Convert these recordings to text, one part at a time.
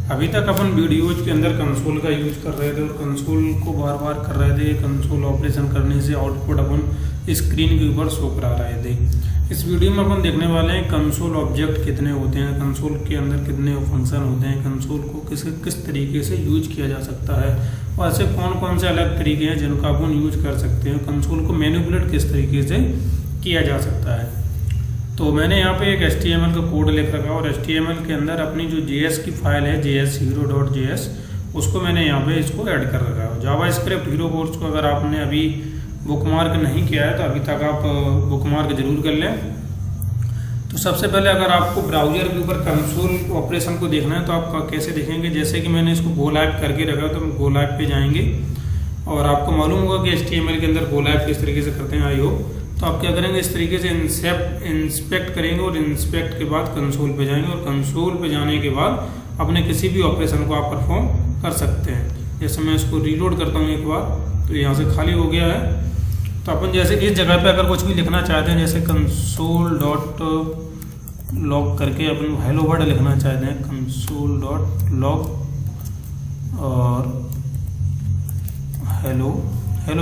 अभी तक अपन वीडियोज के अंदर कंसोल का यूज कर रहे थे और कंसोल को बार बार कर रहे थे। कंसोल ऑपरेशन करने से आउटपुट अपन स्क्रीन के ऊपर शो करा रहे थे। इस वीडियो में अपन देखने वाले हैं कंसोल ऑब्जेक्ट कितने होते हैं, कंसोल के अंदर कितने फंक्शन होते हैं, कंसोल को किस तरीके से यूज किया जा सकता है और ऐसे कौन कौन से अलग तरीके हैं जिनका अपन यूज कर सकते हैं, कंसोल को मैनिपुलेट किस तरीके से किया जा सकता है। तो मैंने यहाँ पे एक HTML का कोड लिख रखा और HTML के अंदर अपनी जो JS की फाइल है jshero.js उसको मैंने यहाँ पे इसको ऐड कर रखा है। जावास्क्रिप्ट हीरो कोर्स को अगर आपने अभी बुकमार्क नहीं किया है तो अभी तक आप बुकमार्क जरूर कर लें। तो सबसे पहले अगर आपको ब्राउजर के ऊपर कंसोल ऑपरेशन को देखना है तो आप कैसे देखेंगे, जैसे कि मैंने इसको गो लाइव करके रखा तो हम गो लाइव पे जाएंगे और आपको मालूम होगा कि HTML के अंदर गो लाइव किस तरीके से करते हैं। आई होप तो आप क्या करेंगे, इस तरीके से इंस्पेक्ट करेंगे और इंस्पेक्ट के बाद कंसोल पे जाएंगे और कंसोल पे जाने के बाद अपने किसी भी ऑपरेशन को आप परफॉर्म कर सकते हैं। जैसे मैं इसको रीलोड करता हूँ एक बार तो यहाँ से खाली हो गया है। तो अपन जैसे इस जगह पे अगर कुछ भी लिखना चाहते हैं, जैसे कंसोल डॉट लॉग करके अपन हेलो वर्ड लिखना चाहते हैं, कंसोल डॉट लॉग और हेलो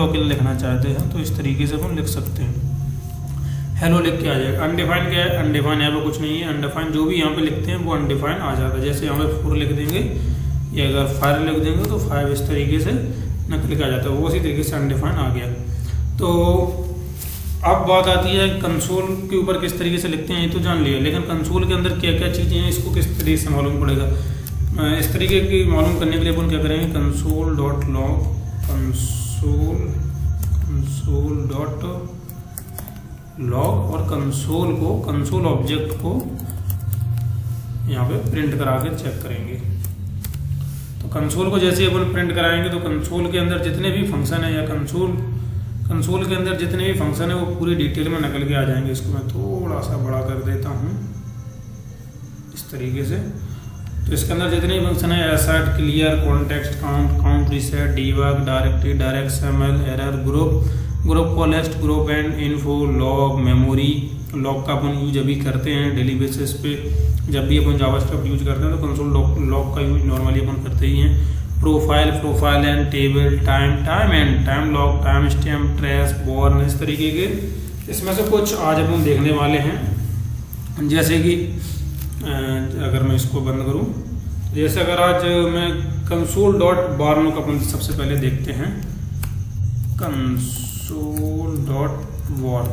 अकेले लिखना चाहते हैं तो इस तरीके से अपन लिख सकते हैं। हेलो लिख के आ जाएगा। अनडिफाइन क्या है, अनडिफाइन यहाँ पे कुछ नहीं है। अनडिफाइन जो भी यहाँ पे लिखते हैं वो अनडिफाइन आ जाता है। जैसे यहाँ पे 4 लिख देंगे या अगर 5 लिख देंगे तो 5 इस तरीके से निकल के आ जाता है, वो उसी तरीके से अनडिफाइन आ गया। तो अब बात आती है कंसोल के ऊपर किस तरीके से लिखते हैं, ये तो जान लिया, लेकिन कंसोल के अंदर क्या क्या चीज़ें हैं इसको किस तरीके से मालूम पड़ेगा। इस तरीके की मालूम करने के लिए अपन क्या करेंगे, console dot log console dot log और कंसोल ऑब्जेक्ट को यहाँ पे प्रिंट करा के चेक करेंगे। तो कंसोल को जैसे अपन प्रिंट कराएंगे तो कंसोल के अंदर जितने भी फंक्शन है या कंसोल के अंदर जितने भी फंक्शन है वो पूरी डिटेल में निकल के आ जाएंगे। इसको मैं थोड़ा सा बड़ा कर देता हूँ इस तरीके से। तो इसके अंदर जितने भी फंक्शन है, assert, clear, context, count, reset, debug, directory, direct XML, error, group collapsed, group end info, log, memory. Log का अपन यूज अभी करते हैं डेली बेसिस पे, जब भी अपन जावास्क्रिप्ट यूज करते हैं तो कंसोल लॉग का यूज नॉर्मली अपन करते ही हैं। Profile and table, time log, time stamp, trace, born, इस तरीके के इसमें से कुछ आज अपन देखने वाले हैं। जैसे कि अगर मैं इसको बंद करूं, जैसे अगर आज मैं कंसोल डॉट बॉर्न का अपन सबसे पहले देखते हैं, कंसोल डॉट बॉर्न।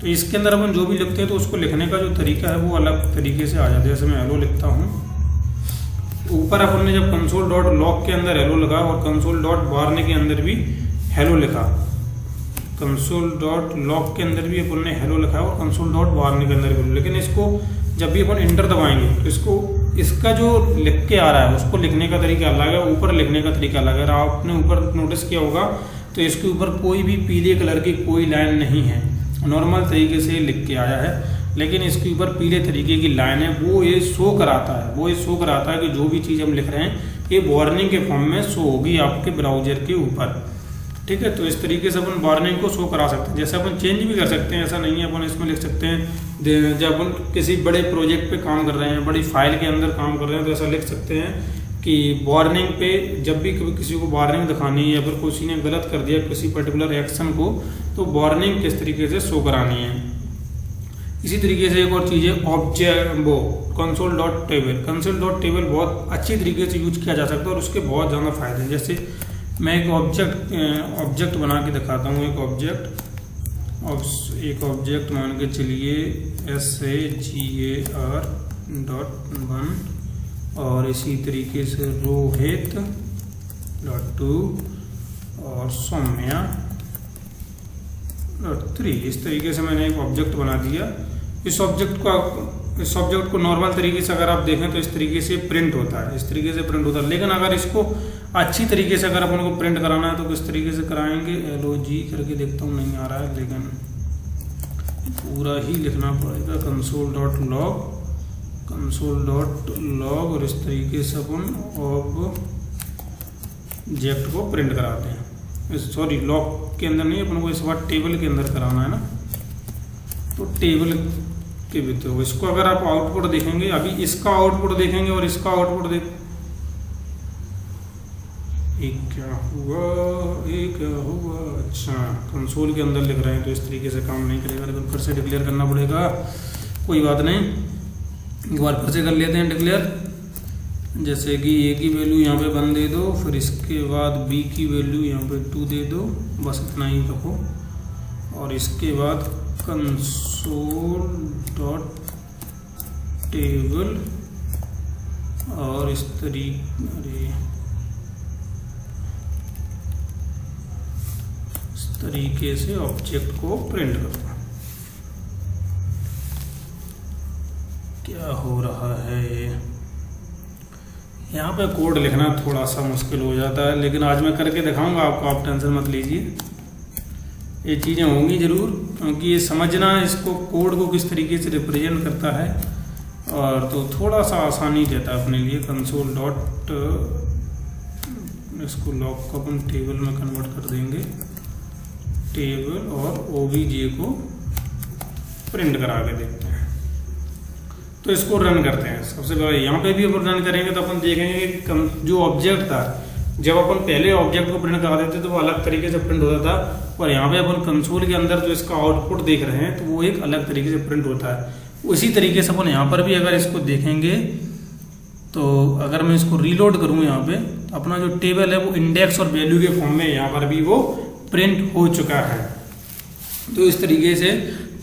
तो इसके अंदर अपन जो भी लिखते हैं तो उसको लिखने का जो तरीका है वो अलग तरीके से आ जाता है। जैसे मैं हेलो लिखता हूँ, ऊपर अपन ने जब कंसोल डॉट लॉग के अंदर हेलो लिखा और कंसोल डॉट बॉर्न के अंदर भी हेलो लिखा, कंसोल डॉट लॉग के अंदर भी अपन ने हेलो लिखा और कंसोल डॉट बॉर्न के अंदर भी, लेकिन इसको जब भी अपन इंटर दबाएंगे तो इसका जो लिख के आ रहा है उसको लिखने का तरीका अलग है, ऊपर लिखने का तरीका अलग है। अगर आपने ऊपर नोटिस किया होगा तो इसके ऊपर कोई भी पीले कलर की कोई लाइन नहीं है, नॉर्मल तरीके से लिख के आया है, लेकिन इसके ऊपर पीले तरीके की लाइन है। वो ये शो कराता है कि जो भी चीज़ हम लिख रहे हैं ये वार्निंग के फॉर्म में शो होगी आपके ब्राउजर के ऊपर। ठीक है, तो इस तरीके से अपन वार्निंग को शो करा सकते हैं। जैसे अपन चेंज भी कर सकते हैं, ऐसा नहीं है। अपन इसमें लिख सकते हैं जब अपन किसी बड़े प्रोजेक्ट पे काम कर रहे हैं, बड़ी फाइल के अंदर काम कर रहे हैं तो ऐसा लिख सकते हैं कि वार्निंग पे जब भी किसी को वार्निंग दिखानी है या फिर किसी ने गलत कर दिया किसी पर्टिकुलर एक्शन को तो वार्निंग किस तरीके से शो करानी है। इसी तरीके से एक और चीज़ है कंसोल डॉट टेबल बहुत अच्छी तरीके से यूज किया जा सकता है और उसके बहुत ज़्यादा फायदे हैं। जैसे मैं एक ऑब्जेक्ट बना के दिखाता हूँ। एक ऑब्जेक्ट मान के चलिए SAGAR.1 और इसी तरीके से रोहित .2 और सौम्या .3, इस तरीके से मैंने एक ऑब्जेक्ट बना दिया। इस ऑब्जेक्ट को नॉर्मल तरीके से अगर आप देखें तो इस तरीके से प्रिंट होता है, लेकिन अगर इसको अच्छी तरीके से अगर अपन को प्रिंट कराना है तो किस तरीके से कराएंगे, LOG करके देखता हूँ, नहीं आ रहा है लेकिन पूरा ही लिखना पड़ेगा, कंसोल डॉट लॉग और इस तरीके से अपन ऑब्जेक्ट को प्रिंट कराते हैं। सॉरी, लॉग के अंदर नहीं, अपन को इस बार टेबल के अंदर कराना है ना। तो के भी। तो इसको अगर आप आउटपुट देखेंगे, अभी इसका आउटपुट देखेंगे और इसका आउटपुट क्या हुआ, अच्छा कंसोल के अंदर लिख रहे हैं तो इस तरीके से काम नहीं करेगा, लेकिन फिर से डिक्लेयर करना पड़ेगा। कोई बात नहीं, एक बार फिर से कर लेते हैं डिक्लेयर। जैसे कि ए की वैल्यू यहाँ पे 1 दे दो, फिर इसके बाद बी की वैल्यू यहाँ पे 2 दे दो, बस इतना ही रखो। और इसके बाद कंसोल डॉट टेबल और इस तरीके से ऑब्जेक्ट को प्रिंट करो। क्या हो रहा है यहाँ पे, कोड लिखना थोड़ा सा मुश्किल हो जाता है, लेकिन आज मैं करके दिखाऊंगा आपको, आप टेंशन मत लीजिए। ये चीज़ें होंगी ज़रूर, क्योंकि ये समझना इसको कोड को किस तरीके से रिप्रेजेंट करता है, और तो थोड़ा सा आसानी देता है अपने लिए। कंसोल डॉट, इसको लॉग को अपन टेबल में कन्वर्ट कर देंगे, टेबल और ओबीजे को प्रिंट करा के देखते हैं। तो इसको रन करते हैं। सबसे पहले यहाँ पे भी अपन रन करेंगे तो अपन देखेंगे कि जो ऑब्जेक्ट था, जब अपन पहले ऑब्जेक्ट को प्रिंट करा देते तो वो अलग तरीके से प्रिंट होता था, और यहाँ पे अपन कंसोल के अंदर जो इसका आउटपुट देख रहे हैं तो वो एक अलग तरीके से प्रिंट होता है। उसी तरीके से अपन यहाँ पर भी अगर इसको देखेंगे तो अगर मैं इसको रीलोड करूँ यहाँ पे, तो अपना जो टेबल है वो इंडेक्स और वैल्यू के फॉर्म में यहाँ पर भी वो प्रिंट हो चुका है। तो इस तरीके से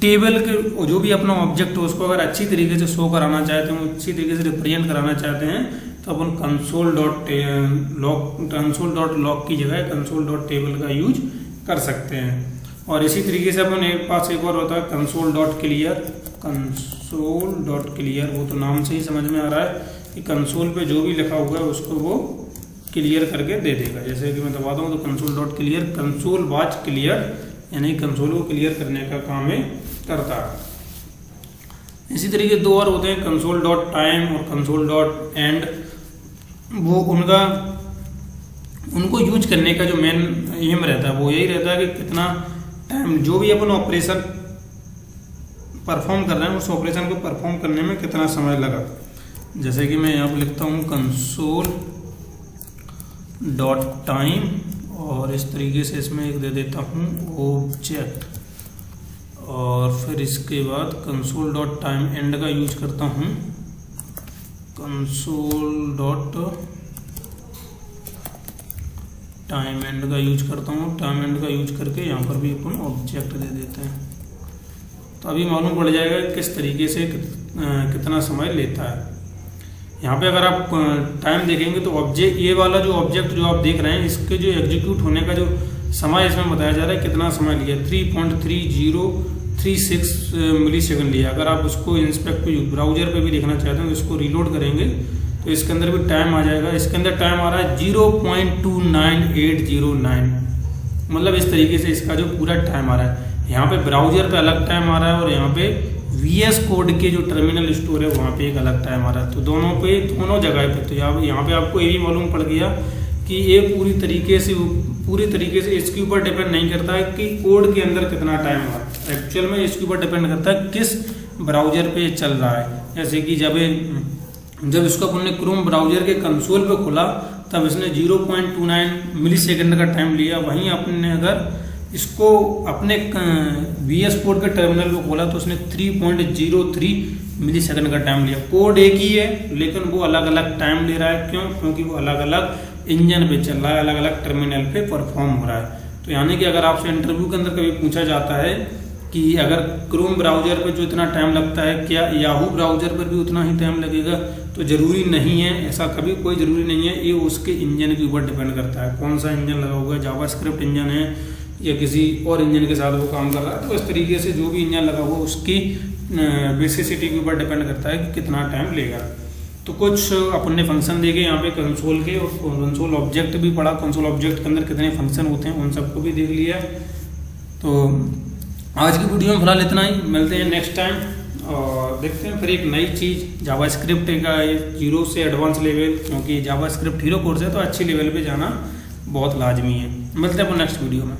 टेबल के जो भी अपना ऑब्जेक्ट हो उसको अगर अच्छी तरीके से शो कराना चाहते हैं, अच्छी तरीके से रिप्रेजेंट कराना चाहते हैं, तो अपन कंसोल डॉट लॉग की जगह कंसोल डॉट टेबल का यूज कर सकते हैं। और इसी तरीके से अपन एक पास एक और होता है console dot clear. Console dot clear, वो तो नाम से ही समझ में आ रहा है कि कंसोल पे जो भी लिखा हुआ है उसको वो क्लियर करके दे देगा। जैसे कि मैं दबाता हूँ तो console dot clear, console watch clear, यानी कंसोल को क्लियर करने का काम ये करता है। इसी तरीके दो और होते हैं, कंसोल डॉट टाइम और कंसोल डॉट एंड। वो उनको यूज करने का जो मेन एम रहता है वो यही रहता है कि कितना टाइम जो भी अपन ऑपरेशन परफॉर्म कर रहे हैं उस ऑपरेशन को परफॉर्म करने में कितना समय लगा। जैसे कि मैं यहाँ पर लिखता हूँ कंसोल डॉट टाइम, और इस तरीके से इसमें एक दे देता हूँ ऑब्जेक्ट, और फिर इसके बाद कंसोल डॉट टाइम एंड का यूज करता हूँ, कंसोल डॉट टाइम एंड का यूज करता हूँ। टाइम एंड का यूज करके यहाँ पर भी अपन ऑब्जेक्ट दे देते हैं। तो अभी मालूम पड़ जाएगा किस तरीके से कितना समय लेता है। यहाँ पे अगर आप टाइम देखेंगे तो ऑब्जेक्ट, ये वाला जो ऑब्जेक्ट जो आप देख रहे हैं इसके जो एग्जीक्यूट होने का जो समय इसमें बताया जा रहा है कितना समय लिया, 3.3036 मिली सेकेंड लिया। अगर आप उसको इंस्पेक्ट ब्राउजर पे भी देखना चाहते हैं तो इसको रीलोड करेंगे तो इसके अंदर भी टाइम आ जाएगा। इसके अंदर टाइम आ रहा है 0.29809, मतलब इस तरीके से इसका जो पूरा टाइम आ रहा है। यहाँ पे ब्राउजर पे अलग टाइम आ रहा है और यहाँ पे VS कोड के जो टर्मिनल स्टोर है वहाँ पे एक अलग टाइम आ रहा है। तो दोनों जगह पे, तो यहाँ पे आपको ये भी मालूम पड़ गया कि ये पूरी तरीके से इसके ऊपर डिपेंड नहीं करता है कि कोड के अंदर कितना टाइम आ रहा है, एक्चुअल में इसके ऊपर डिपेंड करता है किस ब्राउजर पे चल रहा है। जैसे कि जब इसको अपन ने क्रोम ब्राउजर के कंसोल पे खोला तब इसने 0.29 मिली सेकेंड का टाइम लिया। वहीं आपने अगर इसको अपने VS कोड के टर्मिनल पे खोला तो उसने 3.03 मिली सेकेंड का टाइम लिया। कोड एक ही है लेकिन वो अलग अलग टाइम ले रहा है। क्यों? क्योंकि वो अलग अलग इंजन पे चल रहा है, अलग अलग टर्मिनल पे परफॉर्म हो रहा है। तो यानी कि अगर आपसे इंटरव्यू के अंदर कभी पूछा जाता है कि अगर क्रोम ब्राउजर पर जो इतना टाइम लगता है क्या याहू ब्राउजर पर भी उतना ही टाइम लगेगा, तो ज़रूरी नहीं है, ऐसा कभी कोई ज़रूरी नहीं है। ये उसके इंजन के ऊपर डिपेंड करता है, कौन सा इंजन लगा हुआ है, जावास्क्रिप्ट इंजन है या किसी और इंजन के साथ वो काम कर रहा है। तो इस तरीके से जो भी इंजन लगा हुआ उसकी बेसिसिटी के ऊपर डिपेंड करता है कि कितना टाइम लेगा। तो कुछ अपन ने फंक्शन देखे यहाँ पे कंसोल के, और कंसोल ऑब्जेक्ट भी पढ़ा, कंसोल ऑब्जेक्ट के अंदर कितने फंक्शन होते हैं उन सबको भी देख लिया। तो आज की वीडियो में फिलहाल इतना ही, मिलते हैं नेक्स्ट टाइम और देखते हैं फिर एक नई चीज़ जावास्क्रिप्ट का 0 से एडवांस लेवल, क्योंकि जावास्क्रिप्ट हीरो कोर्स है तो अच्छी लेवल पे जाना बहुत लाजमी है। मिलते हैं अपन नेक्स्ट वीडियो में।